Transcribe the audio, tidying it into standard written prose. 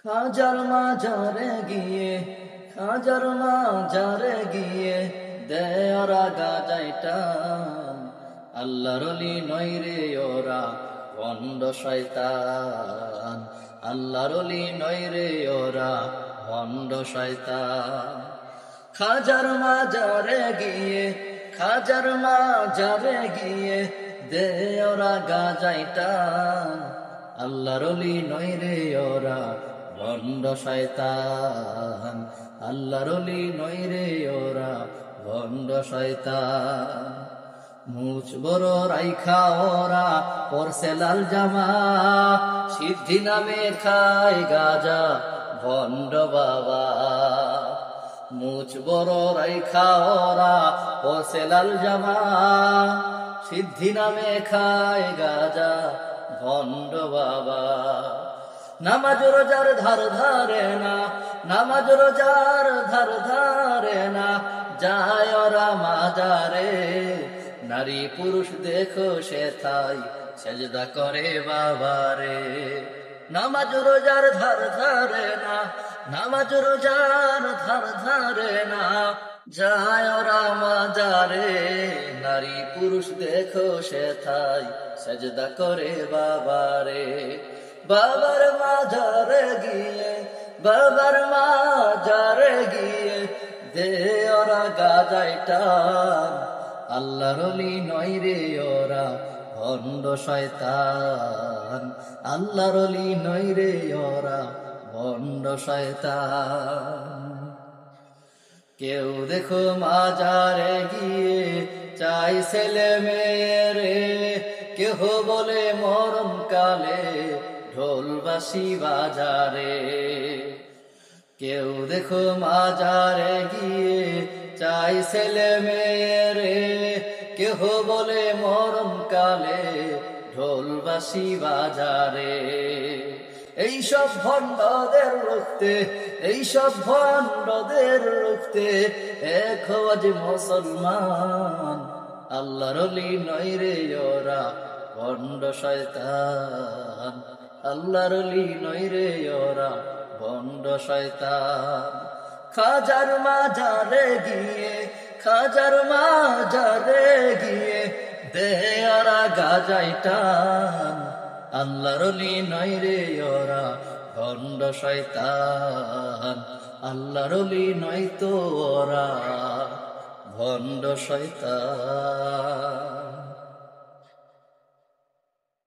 খাজার মাজারে গিয়ে, খাজার মাজারে গিয়ে দেওরা গাজাইটা আল্লাহর ওলি নয় রে ওরা ভণ্ড শয়তান। আল্লাহর ওলি নয় রে ওরা ভণ্ড শয়তান। খাজার মাজারে গিয়ে, খাজার মাজারে গিয়ে দেওরা গাজাইটা আল্লাহর ওলি নয় রে ওরা ভণ্ড শয়তান। আল্লাহর ওলি নয় রে ওরা ভণ্ড শয়তান। মুছ বড় রাইখা ওরা পরছে লাল জামা, সিদ্ধি নামে খায় গাজা ভণ্ড বাবা। মুছ বড় রাইখা ওরা পরছে লাল জামা, সিদ্ধি নামে খায় গাজা ভণ্ড বাবা। নামাজ রোজার ধার ধারে না, নামাজ রোজার ধার ধারে না, যায় ওরা মাজারে। নারী পুরুষ দেখো সেথায় সেজদা করে বাবারে। নামাজ রোজার ধার ধারে না, নামাজ রোজার ধার ধারে না, যায় ওরা মাজারে। নারী পুরুষ দেখো সেথায় সেজদা করে বাবারে। বাবার মাজারে গিয়ে, বাবার মাজারে গিয়ে দে ওরা গাজাইটা আল্লাহর ওলি নয় রে ওরা ভণ্ড শয়তান। আল্লাহর ওলি নয় রে ওরা ভণ্ড শয়তান। কেউ দেখো মাজারে গিয়ে চাই ছেলে মেয়েরে, কেহ বলে মরণ কালে ঢোল বাঁশি বাজারে। কেউ দেখো মাজারে গিয়ে চাই ছেলে মেয়েরে, কেহ বলে মরণ কালে ঢোল বাঁশি বাজারে। এইসব ভণ্ডদের রুখতে, এইসব ভণ্ডদের রুখতে এক আজ মুসলমান। আল্লাহর ওলি নয় রে ওরা ভণ্ড শয়তান। আল্লাহর ওলি নয় রে ওরা ভণ্ড শয়তান। খাজার মাজারে গিয়ে, খাজার মাজারে গিয়ে দে ওরা গাজাইটা আল্লাহর ওলি নয় রে ওরা ভণ্ড শয়তান। আল্লাহর ওলি নয় তো ওরা ভণ্ড শয়তান।